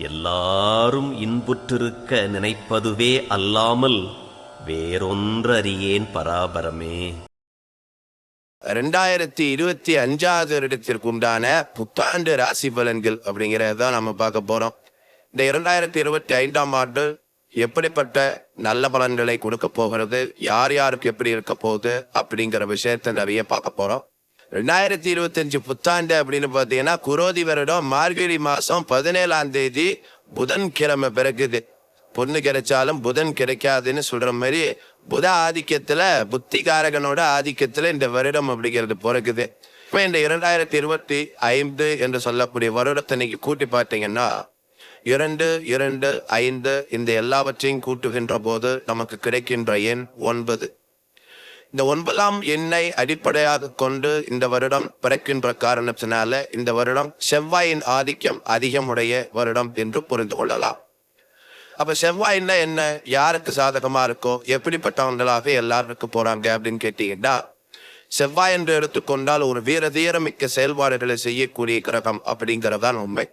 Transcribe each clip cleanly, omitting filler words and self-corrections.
எல்லாரும் இன்புற்றிருக்க நினைப்பதுவே அல்லாமல் வேறொன்றறியேன் பராபரமே. 2025 வருடத்திற்கு உண்டான புத்தாண்டு ராசி பலன்கள் அப்படிங்கிறதான் நம்ம பார்க்க போறோம். இந்த 2025ஆம் ஆண்டு எப்படிப்பட்ட நல்ல பலன்களை கொடுக்க போகிறது, யார் யாருக்கு எப்படி இருக்க போகுது அப்படிங்கிற விஷயத்த நிறைய பார்க்க போறோம். 2025 புத்தாண்டு அப்படின்னு பார்த்தீங்கன்னா குரோதி வருடம் மார்கழி மாசம் 17ஆம் தேதி புதன்கிழமை பிறகுது. பொண்ணு கிடைச்சாலும் புதன் கிடைக்காதுன்னு சொல்ற மாதிரி புத ஆதிக்கத்துல புத்திகாரகனோட ஆதிக்கத்துல இந்த வருடம் அப்படிங்கிறது பிறகுது. இப்ப இந்த 2025 என்று சொல்லக்கூடிய வருடத்தை நீங்க கூட்டி பார்த்தீங்கன்னா 2, 2, 5 இந்த எல்லாவற்றையும் கூட்டுகின்ற போது நமக்கு கிடைக்கின்ற எண் 9. இந்த 9ஆம் எண்ணை அடிப்படையாக கொண்டு இந்த வருடம் பிறக்கின்ற காரணத்தினால இந்த வருடம் செவ்வாயின் ஆதிக்கம் அதிகமுடைய வருடம் என்று புரிந்து கொள்ளலாம். அப்ப செவ்வாயின்னா என்ன, யாருக்கு சாதகமா இருக்கோ, எப்படிப்பட்டவங்களாக எல்லாருக்கும் போறாங்க அப்படின்னு கேட்டீங்கன்னா, செவ்வாய் என்று எடுத்துக்கொண்டால் ஒரு வீரதீரமிக்க செயல்பாடுகளை செய்யக்கூடிய கிரகம் அப்படிங்கிறதான் உண்மை.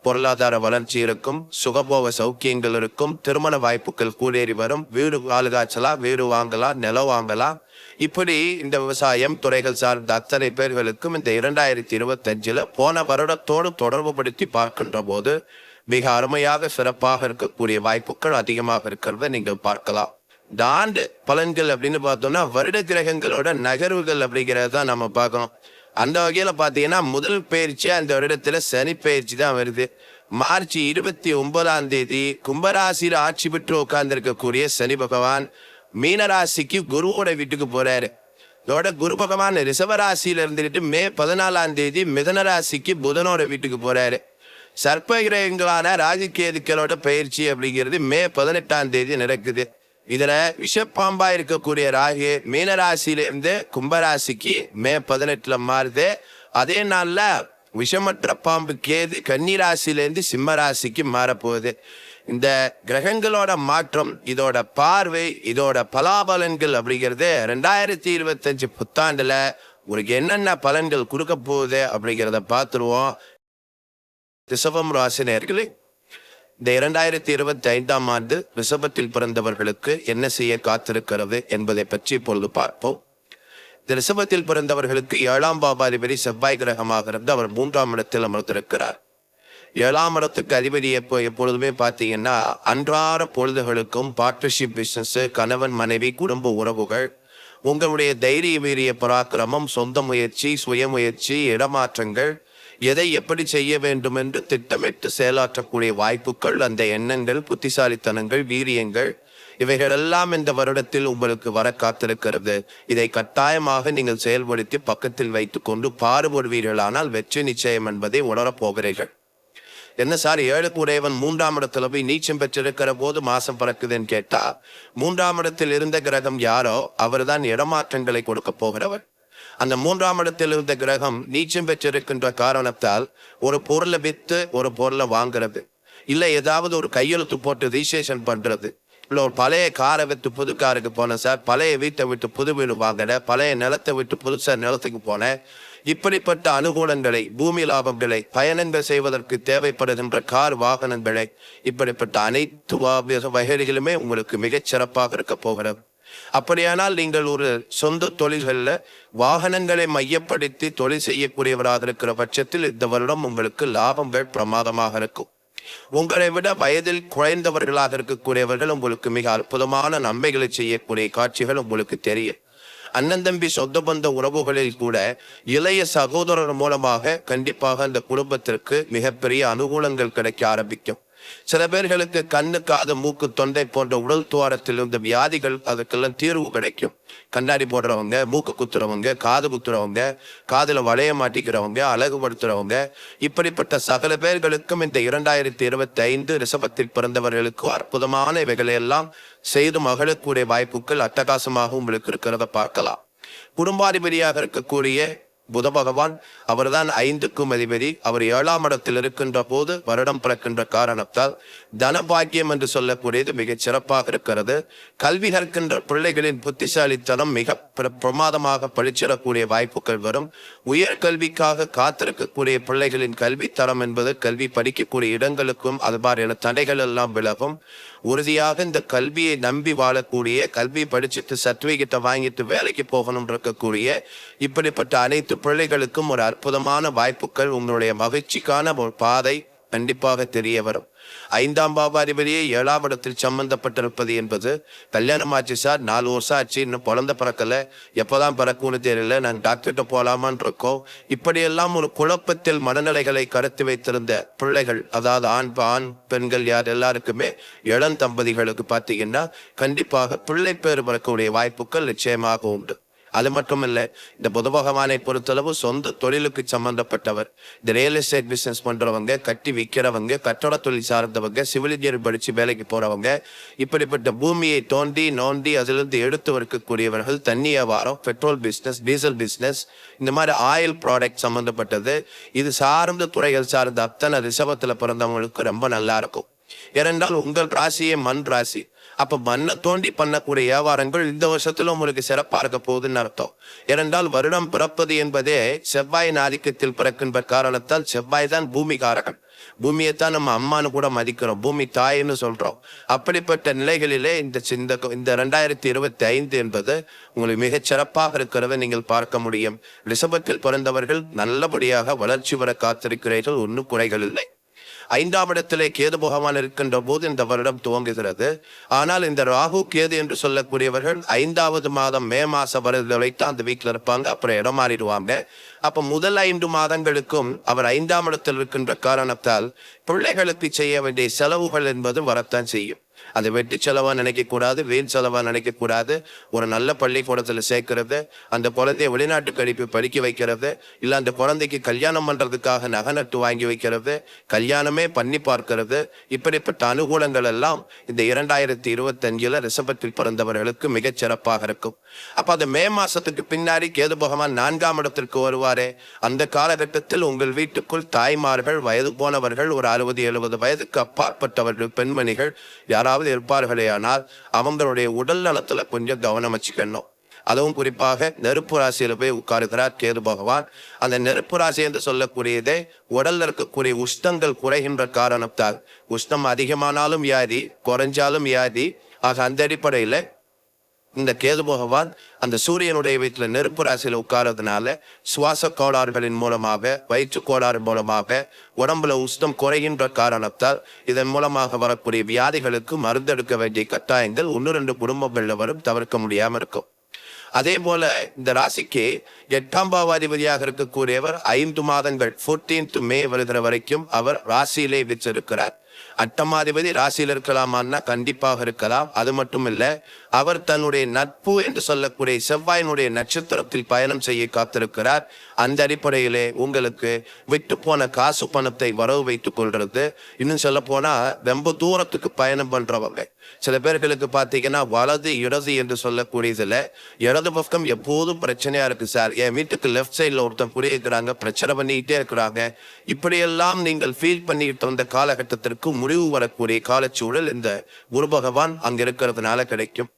பொருளாதார வளர்ச்சி இருக்கும், சுகபோக சௌக்கியங்கள் இருக்கும், திருமண வாய்ப்புகள் கூடேறி வரும், வீடு காய்ச்சலாம், வீடு வாங்கலாம், நிலம் வாங்கலாம். இப்படி இந்த விவசாயம் துறைகள் சார்ந்த அத்தனை பேர்களுக்கும் இந்த 2025 போன வருடத்தோடு தொடர்பு படுத்தி பார்க்கின்ற போது மிக அருமையாக சிறப்பாக இருக்கக்கூடிய வாய்ப்புகள் அதிகமாக இருக்கிறத நீங்கள் பார்க்கலாம். இந்த ஆண்டு பலன்கள் அப்படின்னு பார்த்தோம்னா வருட கிரகங்களோட நகர்வுகள் அப்படிங்கிறத நம்ம பார்க்கணும். அந்த வகையில பாத்தீங்கன்னா முதல் பயிற்சி அந்த வருடத்துல சனி பயிற்சி தான் வருது. மார்ச் 29ஆம் தேதி கும்பராசியில ஆட்சி பெற்று உட்கார்ந்து இருக்கக்கூடிய சனி பகவான் மீனராசிக்கு குருவோட வீட்டுக்கு போறாரு. இதோட குரு பகவான் ரிஷபராசியில இருந்துட்டு மே 14ஆம் தேதி மிதனராசிக்கு புதனோட வீட்டுக்கு போறாரு. சர்ப்ப கிரகங்களான ராஜகேதுக்களோட பயிற்சி அப்படிங்கிறது மே 18ஆம் தேதி நடக்குது. இதுல விஷப்பாம்பா இருக்கக்கூடிய ராகு மீனராசியிலிருந்து கும்பராசிக்கு மே 18 மாறுது. அதே நாள்ல விஷமற்ற பாம்பு கேது கன்னிராசியிலிருந்து சிம்மராசிக்கு மாறப்போகுது. இந்த கிரகங்களோட மாற்றம், இதோட பார்வை, இதோட பலாபலன்கள் அப்படிங்கிறது 2025 புத்தாண்டுல உங்களுக்கு என்னென்ன பலன்கள் கொடுக்க போகுது அப்படிங்கிறத பார்த்துருவோம். ரிஷபம் ராசி நேயர்களே, இந்த 2025ஆம் ஆண்டு ரிஷபத்தில் பிறந்தவர்களுக்கு என்ன செய்ய காத்திருக்கிறது என்பதை பற்றி இப்பொழுது பார்ப்போம். இந்த ரிஷபத்தில் பிறந்தவர்களுக்கு 7ஆம் பாவாதிபதி செவ்வாய் கிரகமாக இருந்து அவர் 3ஆம் இடத்தில் அமர்ந்திருக்கிறார். 7ஆம் இடத்துக்கு அதிபதி எப்பொழுதுமே பார்த்தீங்கன்னா அன்றாட பொழுதுகளுக்கும் பார்ட்னர்ஷிப் பிசினஸ், கணவன் மனைவி, குடும்ப உறவுகள், உங்களுடைய தைரிய வீரிய பராக்கிரமம், சொந்த முயற்சி, சுயமுயற்சி, இடமாற்றங்கள், எதை எப்படி செய்ய வேண்டும் என்று திட்டமிட்டு செயலாற்றக்கூடிய வாய்ப்புகள், அந்த எண்ணங்கள், புத்திசாலித்தனங்கள், வீரியங்கள் இவைகளெல்லாம் இந்த வருடத்தில் உங்களுக்கு வர காத்திருக்கிறது. இதை கட்டாயமாக நீங்கள் செயல்படுத்தி பக்கத்தில் வைத்துக் கொண்டு பாடுபடுவீர்களானால் வெற்றி நிச்சயம் என்பதை உணரப் போகிறீர்கள். என்ன சார், 7 உடையவன் 3ஆம் இடத்துல போய் நீச்சம் பெற்றிருக்கிற போது மாசம் பறக்குதுன்னு கேட்டா, 3ஆம் இடத்தில் இருந்த கிரகம் யாரோ அவர்தான் இடமாற்றங்களை கொடுக்க போகிறவர். அந்த 3ஆம் இடத்தில் இருந்த கிரகம் நீச்சம் பெற்றிருக்கின்ற காரணத்தால் ஒரு பொருளை வித்து ஒரு பொருளை வாங்குறது, இல்லை ஏதாவது ஒரு கையெழுத்து போட்டு ரிஜிஸ்ட்ரேஷன் பண்றது, இல்லை ஒரு பழைய காரை விட்டு புது காருக்கு போனேன் சார், பழைய வீட்டை விட்டு புது வீடு வாங்கினேன், பழைய நிலத்தை விட்டு புதுசா நிலத்துக்கு போனேன். இப்படிப்பட்ட அனுகூலங்களை, பூமி லாபங்களை, பயணங்கள் செய்வதற்கு தேவைப்படுகின்ற கார் வாகனங்களை, இப்படிப்பட்ட அனைத்து வகைகளுமே உங்களுக்கு மிகச் சிறப்பாக இருக்க போகிறது. அப்படியானால் நீங்கள் ஒரு சொந்த தொழில்களில் வாகனங்களை மையப்படுத்தி தொழில் செய்யக்கூடியவராக இருக்கிற பட்சத்தில் இந்த வருடம் உங்களுக்கு லாபங்கள் பிரமாதமாக இருக்கும். உங்களை விட வயதில் குறைந்தவர்களாக இருக்கக்கூடியவர்கள் உங்களுக்கு மிக அற்புதமான நன்மைகளை செய்யக்கூடிய காட்சிகள் உங்களுக்கு தெரியும். அண்ணன் தம்பி சொந்த பந்த உறவுகளில் கூட இளைய சகோதரர் மூலமாக கண்டிப்பாக அந்த குடும்பத்திற்கு மிகப்பெரிய அனுகூலங்கள் கிடைக்க ஆரம்பிக்கும். சில பேர்களுக்கு கண்ணு, காது, மூக்கு, தொண்டை போன்ற உடல் துவாரத்தில் இருந்த வியாதிகள், அதுக்கெல்லாம் தீர்வு கிடைக்கும். கண்ணாடி போடுறவங்க, மூக்கு குத்துறவங்க, காது குத்துறவங்க, காதுல வளைய மாட்டிக்கிறவங்க, அழகுபடுத்துறவங்க, இப்படிப்பட்ட சகல பேர்களுக்கும் இந்த 2025 ரிஷபத்தில் பிறந்தவர்களுக்கு அற்புதமான இவைகளை எல்லாம் செய்து மகளக்கூடிய வாய்ப்புகள் அட்டகாசமாக உங்களுக்கு இருக்கிறத பார்க்கலாம். குடும்பாதிபதியாக இருக்கக்கூடிய புத பகவான் அவர்தான் 5க்கும் அதிபதி. அவர் 7ஆம் இடத்தில் இருக்கின்ற போது வருடம் பிறக்கின்ற காரணத்தால் தனபாக்கியம் என்று சொல்லக்கூடியது மிகச் சிறப்பாக இருக்கிறது. கல்வி கற்கின்ற பிள்ளைகளின் புத்திசாலித்தனம் மிக பிரமாதமாக பழிச்சிடக்கூடிய வாய்ப்புகள் வரும். உயர்கல்விக்காக காத்திருக்கக்கூடிய பிள்ளைகளின் கல்வித்தரம் என்பது கல்வி படிக்கக்கூடிய இடங்களுக்கும் அது மாதிரியான தடைகள் எல்லாம் விலகும். உறுதியாக இந்த கல்வியை நம்பி வாழக்கூடிய, கல்வி படிச்சுட்டு சர்டிபிகேட்டை வாங்கிட்டு வேலைக்கு போகணும் இருக்கக்கூடிய இப்படிப்பட்ட அனைத்து பிள்ளைகளுக்கும் ஒரு அற்புதமான வாய்ப்புகள், உங்களுடைய மகிழ்ச்சிக்கான ஒரு பாதை கண்டிப்பாக தெரிய வரும். 5ஆம் பாவாதிபதியே 7ஆம் இடத்தில் சம்பந்தப்பட்டிருப்பது என்பது கல்யாணம் ஆச்சு சார், 4 வருஷம் ஆச்சு, இன்னும் குழந்தை பிறக்கல, எப்போதான் பிறக்கும்னு தெரியல, நான் டாக்டர்கிட்ட போகலாமான் இருக்கோம். இப்படியெல்லாம் ஒரு குழப்பத்தில் மனநிலைகளை கருத்து வைத்திருந்த பிள்ளைகள், அதாவது ஆண் பெண்கள் யார் எல்லாருக்குமே, இளம் தம்பதிகளுக்கு பார்த்தீங்கன்னா கண்டிப்பாக பிள்ளை பேர் பிறக்கக்கூடிய வாய்ப்புகள் நிச்சயமாக உண்டு. அது மட்டுமில்லை, இந்த புத பகவானை பொறுத்தளவு சொந்த தொழிலுக்கு சம்பந்தப்பட்டவர். இந்த ரியல் எஸ்டேட் பிசினஸ் பண்றவங்க, கட்டி விற்கிறவங்க, கட்டட தொழில் சார்ந்தவங்க, சிவில் இன்ஜினியர் படிச்சு வேலைக்கு போறவங்க, இப்படிப்பட்ட பூமியை தோண்டி நோண்டி அதிலிருந்து எடுத்து வைக்கக்கூடியவர்கள், தண்ணி வியாபாரம், பெட்ரோல் பிசினஸ், டீசல் பிசினஸ், இந்த மாதிரி ஆயில் ப்ராடக்ட் சம்பந்தப்பட்டது, இது சார்ந்த துறைகள் சார்ந்த அத்தனை ரிஷபத்துல பிறந்தவங்களுக்கு ரொம்ப நல்லா இருக்கும். ஏனென்றால் உங்கள் ராசியே மண் ராசி. அப்ப மண்ணை தோண்டி பண்ணக்கூடிய வியாபாரங்கள் இந்த வருஷத்துல உங்களுக்கு சிறப்பா இருக்க போகுதுன்னு அர்த்தம். ஏனென்றால் வருடம் பிறப்பது என்பதே செவ்வாயின் ஆதிக்கத்தில் பிறக்கின்ற காரணத்தால் செவ்வாய் தான் பூமிகாரகன். பூமியைத்தான் நம்ம அம்மானு கூட மதிக்கிறோம், பூமி தாயின்னு சொல்றோம். அப்படிப்பட்ட நிலைகளிலே இந்த 2025 என்பது உங்களுக்கு மிகச் சிறப்பாக இருக்கிறத நீங்கள் பார்க்க முடியும். ரிஷபத்தில் பிறந்தவர்கள் நல்லபடியாக வளர்ச்சி வர காத்திருக்கிறீர்கள், ஒன்றும் குறைகள் இல்லை. 5ஆம் இடத்திலே கேது பகவான் இருக்கின்ற போது இந்த வருடம் துவங்குகிறது. ஆனால் இந்த ராகு கேது என்று சொல்லக்கூடியவர்கள் 5வது மாதம் மே மாசம் வரைக்கும் அந்த வீட்டில் இருப்பாங்க, அப்புறம் இடம் மாறிடுவாங்க. அப்ப முதல் 5 மாதங்களுக்கும் அவர் 5ஆம் இடத்தில் இருக்கின்ற காரணத்தால் பிள்ளைகளுக்கு செய்ய வேண்டிய செலவுகள் என்பது வரத்தான் செய்யும். அதை வெட்டி செலவா நினைக்க கூடாது, வீண் செலவா நினைக்க கூடாது. ஒரு நல்ல பள்ளிக்கூடத்துல சேர்க்கிறது, அந்த குழந்தைய வெளிநாட்டுக்கு அனுப்பி படிக்க வைக்கிறது, இல்ல அந்த குழந்தைக்கு கல்யாணம் பண்றதுக்காக நகை நட்டு வாங்கி வைக்கிறது, கல்யாணமே பண்ணி பார்க்கிறது, இப்படிப்பட்ட அனுகூலங்கள் எல்லாம் இந்த 2025 ரிஷபத்தில் பிறந்தவர்களுக்கு மிகச் சிறப்பாக இருக்கும். அப்ப அந்த மே மாசத்துக்கு பின்னாடி கேது பகவான் 4ஆம் இடத்திற்கு வருவாரே, அந்த காலகட்டத்தில் உங்கள் வீட்டுக்குள் தாய்மார்கள், வயது போனவர்கள், ஒரு 60-70 வயதுக்கு அப்பாற்பட்டவர்கள், பெண்மணிகள் யாராவது இருப்பார்களே, ஆனால் அவங்களுடைய உடல் நலத்துல கொஞ்சம் கவனம் வச்சுக்கணும். அதுவும் குறிப்பாக நெருப்பு ராசியில போய் உட்காருகிறார் கேது பகவான். அந்த நெருப்பு ராசி என்று சொல்லக்கூடியதே உடல்ல இருக்கக்கூடிய உஷ்ணங்கள் குறைகின்ற காரணத்தால், உஷ்ணம் அதிகமானாலும் வியாதி, குறைஞ்சாலும் வியாதி. ஆக அந்த அடிப்படையில இந்த கேது பகவான் அந்த சூரியனுடைய வீட்டுல நெருப்பு ராசியில உட்கார்றதுனால சுவாச கோளாறுகளின் மூலமாக, வயிற்று கோளாறு மூலமாக உடம்புல உஷ்ணம் குறைகின்ற காரணத்தால் இதன் மூலமாக வரக்கூடிய வியாதிகளுக்கு மருந்தெடுக்க வேண்டிய கட்டாயங்கள் 1-2 குடும்பங்கள்ல வரும், தவிர்க்க முடியாம இருக்கும். அதே போல இந்த ராசிக்கு 8ஆம் பாவாதிபதியாக இருக்கக்கூடியவர் 5 மாதங்கள் 14th மே வருகிற வரைக்கும் அவர் ராசியிலே வச்சிருக்கிறார். 8ஆம் ராசியில் இருக்கலாமான்னா கண்டிப்பாக இருக்கலாம். அது மட்டும் இல்ல, அவர் தன்னுடைய நட்பு என்று சொல்லக்கூடிய செவ்வாயினுடைய நட்சத்திரத்தில் பயணம் செய்ய காத்திருக்கிறார். அந்த அடிப்படையிலே உங்களுக்கு விட்டு போன காசு பணத்தை வரவு வைத்துக் கொள்றது. இன்னும் சொல்ல போனா ரொம்ப தூரத்துக்கு பயணம் பண்றவங்க, சில பேர்களுக்கு பாத்தீங்கன்னா வலது இடது என்று சொல்லக்கூடியதுல இடது பக்கம் எப்போதும் பிரச்சனையா இருக்கு சார், என் வீட்டுக்கு லெஃப்ட் சைட்ல ஒருத்தன் குடியிருக்கிறாங்க, பிரச்சனை பண்ணிக்கிட்டே இருக்கிறாங்க. இப்படியெல்லாம் நீங்கள் ஃபீல் பண்ணிட்டு வந்த காலகட்டத்திற்கு முடிவு வரக்கூடிய காலச்சூழல் இந்த குரு பகவான் அங்க இருக்கிறதுனால கிடைக்கும்.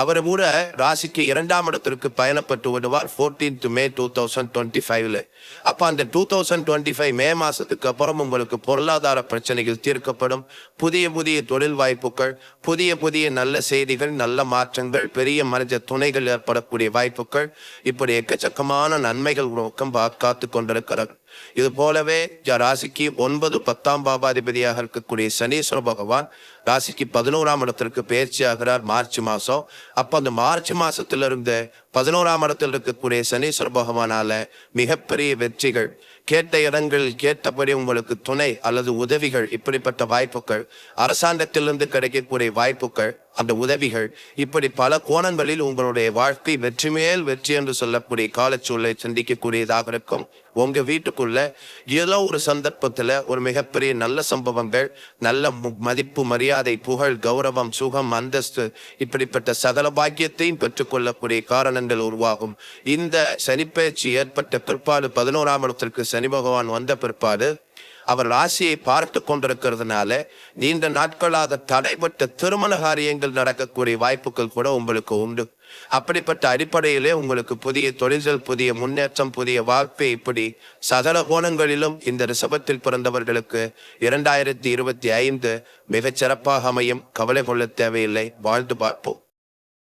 அவர் கூட ராசிக்கு 2ஆம் இடத்திற்கு பயணப்பட்டு விடுவார் 14th மே 2025. அப்ப அந்த 2025 மே மாசத்துக்கு அப்புறம் உங்களுக்கு பொருளாதார பிரச்சனைகள் தீர்க்கப்படும். புதிய புதிய தொழில் வாய்ப்புகள், புதிய நல்ல செய்திகள், நல்ல மாற்றங்கள், பெரிய மனித துணைகள் ஏற்படக்கூடிய வாய்ப்புகள், இப்படி எக்கச்சக்கமான நன்மைகள் நோக்கம் காத்து கொண்டிருக்கிறார். இது போலவே ராசிக்கு 9-10ஆம் பாவாதிபதியாக இருக்கக்கூடிய சனீஸ்வர பகவான் ராசிக்கு 11ஆம் இடத்திற்கு பயிற்சி ஆகிறார் மார்ச் மாசம். அப்ப அந்த மார்ச் மாசத்திலிருந்து 11ஆம் இடத்தில் இருக்கக்கூடிய சனீஸ்வர பகவானால மிகப்பெரிய வெற்றிகள், கேட்ட இடங்களில் கேட்டபடி உங்களுக்கு துணை அல்லது உதவிகள், இப்படிப்பட்ட வாய்ப்புகள், அரசாங்கத்திலிருந்து கிடைக்கக்கூடிய வாய்ப்புகள், அந்த உதவிகள், இப்படி பல கோணங்களில் உங்களுடைய வாழ்க்கை வெற்றி மேல் வெற்றி என்று சொல்லக்கூடிய காலச்சூழலை சந்திக்கக்கூடியதாக இருக்கும். உங்க வீட்டுக்குள்ள ஏதோ ஒரு சந்தர்ப்பத்துல ஒரு மிகப்பெரிய நல்ல சம்பவங்கள், நல்ல மதிப்பு, மரியாதை, புகழ், கௌரவம், சுகம், அந்தஸ்து, இப்படிப்பட்ட சகல பாக்கியத்தையும் பெற்றுக்கொள்ளக்கூடிய காரணம் பலன்கள் உருவாகும். இந்த சனிப்பெயர்ச்சி ஏற்பட்ட பிற்பாடு 11ஆம் இடத்திற்கு சனி பகவான் வந்த பிற்பாடு அவர் ராசியை பார்த்து கொண்டிருக்கிறதுனால நீண்ட நாட்களாக தடைப்பட்ட திருமண காரியங்கள் நடக்கக்கூடிய வாய்ப்புகள் கூட உங்களுக்கு உண்டு. அப்படிப்பட்ட அடிப்படையிலே உங்களுக்கு புதிய தொழில்கள், புதிய முன்னேற்றம், புதிய வாழ்க்கை, இப்படி சகல கோணங்களிலும் இந்த ரிஷபத்தில் பிறந்தவர்களுக்கு 2025 மிகச் சிறப்பாக அமையும். கவலை கொள்ள தேவையில்லை. வாழ்ந்து பார்ப்போம்.